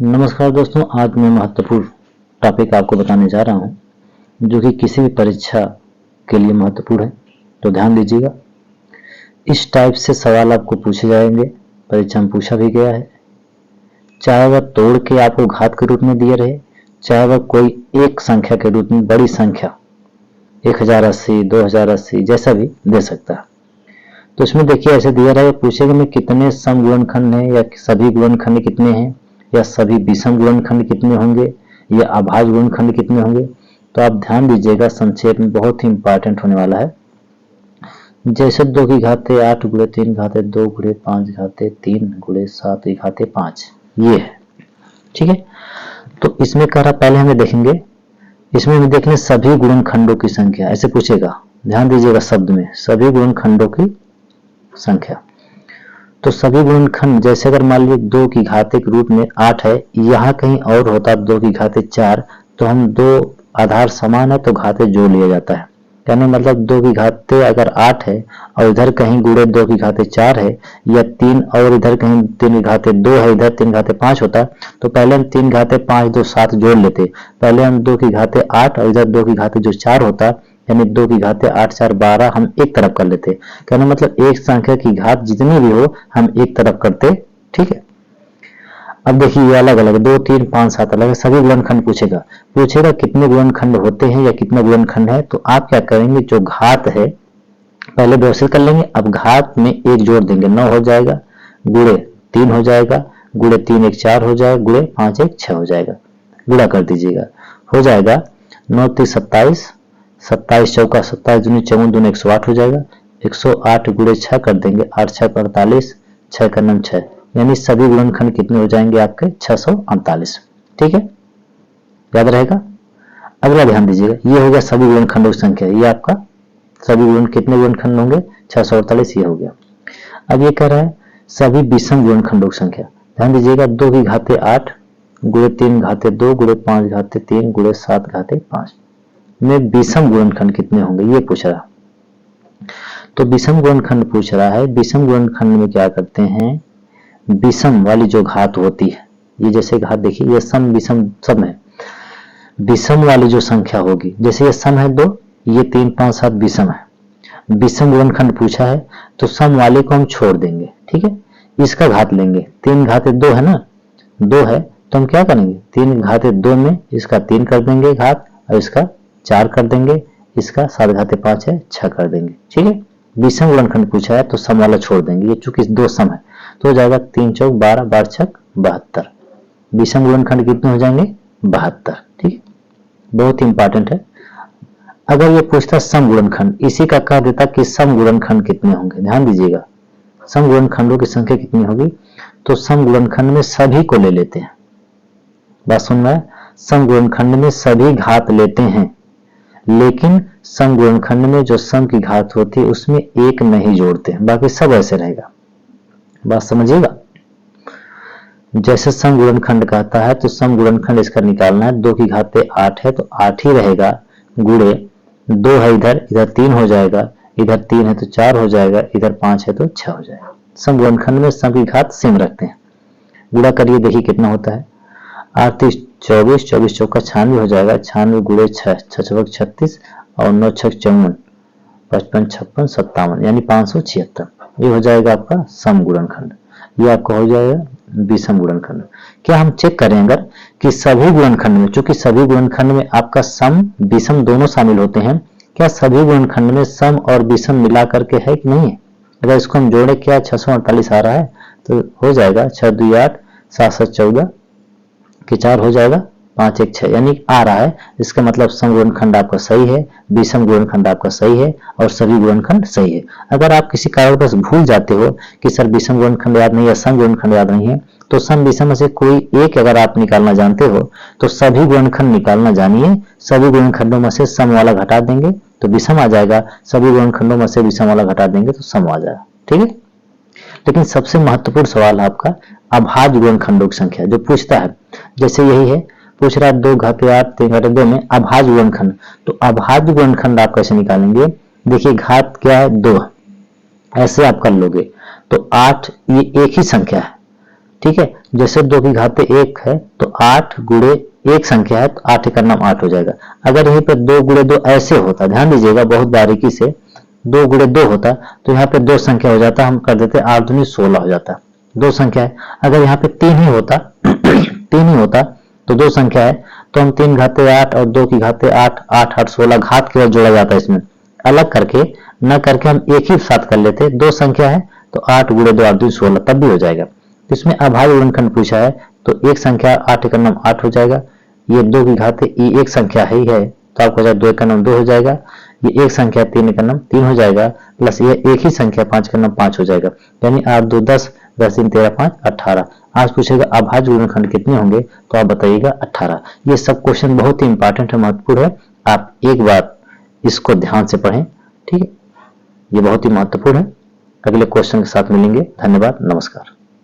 नमस्कार दोस्तों, आज मैं महत्वपूर्ण टॉपिक आपको बताने जा रहा हूं जो कि किसी भी परीक्षा के लिए महत्वपूर्ण है। तो ध्यान दीजिएगा। इस टाइप से सवाल आपको पूछे जाएंगे, परीक्षा में पूछा भी गया है। चाहे वह तोड़ के आपको घात के रूप में दिए रहे, चाहे वह कोई एक संख्या के रूप में, बड़ी संख्या 1080, 2080 जैसा भी दे सकता है। तो इसमें देखिए ऐसे दिया रहा है, पूछेगा में कितने सम गुणनखंड हैं, या सभी गुणनखंड कितने हैं, या सभी विषम गुणनखंड कितने होंगे, या अभाज्य गुणनखंड कितने होंगे। तो आप ध्यान दीजिएगा, संक्षेप में बहुत ही इंपॉर्टेंट होने वाला है। जैसे 2 की घाते 8 गुणे 3 घाते 2 गुणे 5 घाते 3 गुणे 7 की घाते 5, ये है। ठीक है, तो इसमें कह रहा, पहले हमें देखेंगे, इसमें हम देखेंगे सभी गुणनखंडों की संख्या, ऐसे पूछेगा। ध्यान दीजिएगा शब्द में, सभी गुणनखंडों की संख्या। तो सभी गुणनखंड, जैसे अगर मान लीजिए 2 की घाते के रूप में 8 है, यहाँ कहीं और होता 2 की घाते 4, तो हम दो आधार समान है तो घाते जोड़ लिया जाता है। कहने मतलब 2 की घाते अगर 8 है और इधर कहीं गुणे 2 की घाते 4 है, या 3 और इधर कहीं 3 की घाते 2 है, इधर 3 घाते 5 होता, तो पहले हम 3 घाते 5 2 7 जोड़ लेते। पहले हम 2 की घाते 8 और इधर 2 की घाते जो 4 होता, यानी 2 की घाते 8 4 12 हम एक तरफ कर लेते। कहने मतलब एक संख्या की घात जितनी भी हो हम एक तरफ करते। ठीक है, अब देखिए ये अलग अलग 2 3 5 7 अलग है। सभी गुणनखंड पूछेगा कितने गुणनखंड होते हैं या कितने गुणनखंड है। तो आप क्या करेंगे, जो घात है पहले व्यवस्थित कर लेंगे। अब घात में एक जोड़ देंगे, 9 हो जाएगा, गुणे 3 हो जाएगा, गुणे 3 1 4 हो जाएगा, गुणे 5 1 6 हो जाएगा। गुणा कर दीजिएगा, हो जाएगा 9 3 27, 27 चौका 27 दूनी 54 दूनी 108 हो जाएगा। 108 गुणे 6 कर देंगे, 8 6 48, 6 का 9 6, यानी सभी गुणनखंड कितने हो जाएंगे आपके 648। ठीक है, याद रहेगा। अगला ध्यान दीजिएगा, ये हो गया सभी गुणनखंडों की संख्या। ये आपका सभी गुण कितने गुणनखंड होंगे 648, ये हो गया। अब ये कह रहा है सभी विषम गुणनखंडों की संख्या। ध्यान दीजिएगा, 2 की घाते 8 गुणे 3 घाते 2 गुणे 5 घाते 3 गुणे 7 घाते 5 में विषम गुणनखंड कितने होंगे, ये पूछ रहा। तो विषम गुणनखंड पूछ रहा है। विषम गुणनखंड में क्या करते हैं, विषम वाली जो घात होती है, ये जैसे घात देखिए, ये सम विषम सब है। विषम वाली जो संख्या होगी, जैसे ये सम है 2, ये 3 5 7 विषम है। विषम गुणनखंड पूछा है तो सम वाले को हम छोड़ देंगे। ठीक है, इसका घात लेंगे। 3 घाते 2 है ना, 2 है तो हम क्या करेंगे, 3 घाते 2 में इसका 3 कर देंगे घात, और इसका 4 कर देंगे, इसका 7 घाते 5 है 6 कर देंगे। ठीक है, विषम गुणनखंड पूछा है तो सम वाला छोड़ देंगे, ये चूंकि 2 सम है तो हो जाएगा 3 चौक 12 12 छक 72। विषम गुणनखंड कितने हो जाएंगे 72। ठीक, बहुत ही इंपॉर्टेंट है। अगर ये पूछता सम गुणनखंड, इसी का कह देता कि सम गुणनखंड कितने होंगे। ध्यान दीजिएगा, सम गुणनखंडों की संख्या कितनी होगी। तो सम गुणनखंड में सभी को ले लेते हैं, बात सुन रहा है, सम गुणनखंड में सभी घात लेते हैं, लेकिन सम गुणनखंड में जो सम की घात होती है उसमें एक नहीं जोड़ते, बाकी सब ऐसे रहेगा। बात समझिएगा। जैसे सम गुणनखंड कहता है तो सम गुणनखंड इसका निकालना है। 2 की घाते 8 है तो 8 ही रहेगा, गुणे 2 है इधर, इधर 3 हो जाएगा, इधर 3 है तो 4 हो जाएगा, इधर 5 है तो 6 हो जाएगा। सम गुणनखंड में सम की घात सेम रखते हैं। गुणा करिए, देखिए कितना होता है, 8 3 24, 24 चौका 96 हो जाएगा, 96 गुणे 6 6 चौक 36 और 9 छक 54, 55 56 57, यानी 576। ये हो जाएगा आपका सम गुणनखंड। ये आपका हो जाएगा विषम गुणनखंड। क्या हम चेक करें अगर कि सभी गुणनखंड में, चूंकि सभी गुणनखंड में आपका सम विषम दोनों शामिल होते हैं, क्या सभी गुणनखंड में सम और विषम मिला करके है कि नहीं है। अगर इसको हम जोड़े, क्या 648 आ रहा है, तो हो जाएगा 6 2 8 7 7 14 के 4 हो जाएगा 5 1 6, यानी आ रहा है। इसका मतलब सम गुणनखंड आपका सही है, विषम गुणनखंड आपका सही है और सभी गुणनखंड सही है। अगर आप किसी कारणवश भूल जाते हो कि सर विषम गुणनखंड याद नहीं है, सम गुणनखंड याद नहीं है, तो सम विषम में से कोई एक अगर आप निकालना जानते हो तो सभी गुणनखंड निकालना जानिए। सभी गुणनखंडों में से सम वाला घटा देंगे तो विषम आ जाएगा, सभी गुणनखंडों में से विषम वाला घटा देंगे तो सम आ जाएगा। ठीक है, लेकिन सबसे महत्वपूर्ण सवाल है आपका अभाज्य गुणनखंडों की संख्या जो पूछता है। जैसे यही है, पूछ रहा है 2 घाते 8 3 घाते 2 में अभाज्य गुणनखंड। तो अभाज्य गुणनखंड आप कैसे निकालेंगे, देखिए घात क्या है 2, ऐसे आप कर लोगे तो 8 ये एक ही संख्या है ठीक है, जैसे 2 की घात 1 है तो 8 गुणे एक संख्या है तो 8 का नाम 8 हो जाएगा। अगर यहीं पे 2 गुणे 2 ऐसे होता, ध्यान दीजिएगा बहुत बारीकी से, 2 गुणे 2 होता तो यहाँ पे 2 संख्या हो जाता, हम कर देते 8 दूनी 16 हो जाता, 2 संख्या है। अगर यहाँ पे 3 ही होता 3 ही होता तो 2 संख्या है तो हम 3 घाते 8 और 2 की घाते 8, 8 8 16 घात केवल जोड़ा जाता है, इसमें अलग करके न करके हम एक ही साथ कर लेते। 2 संख्या है तो 8 गुणे 2 8 दूनी 16 तब भी हो जाएगा। तो इसमें अभाज्य गुणनखंड पूछा है तो एक संख्या 8 का नाम 8 हो जाएगा। ये 2 की घाते ये एक संख्या ही है तो आपको 2 का नाम 2 हो जाएगा। ये एक संख्या 3 का नाम 3 हो जाएगा, प्लस ये एक ही संख्या 5 का नाम 5 हो जाएगा। यानी 8 2 10, 10 3 13 5 18। आज पूछेगा अभाज्य गुणनखंड कितने होंगे तो आप बताइएगा 18। ये सब क्वेश्चन बहुत ही इंपॉर्टेंट है, महत्वपूर्ण है, आप एक बार इसको ध्यान से पढ़ें, ठीक है, ये बहुत ही महत्वपूर्ण है। अगले क्वेश्चन के साथ मिलेंगे। धन्यवाद, नमस्कार।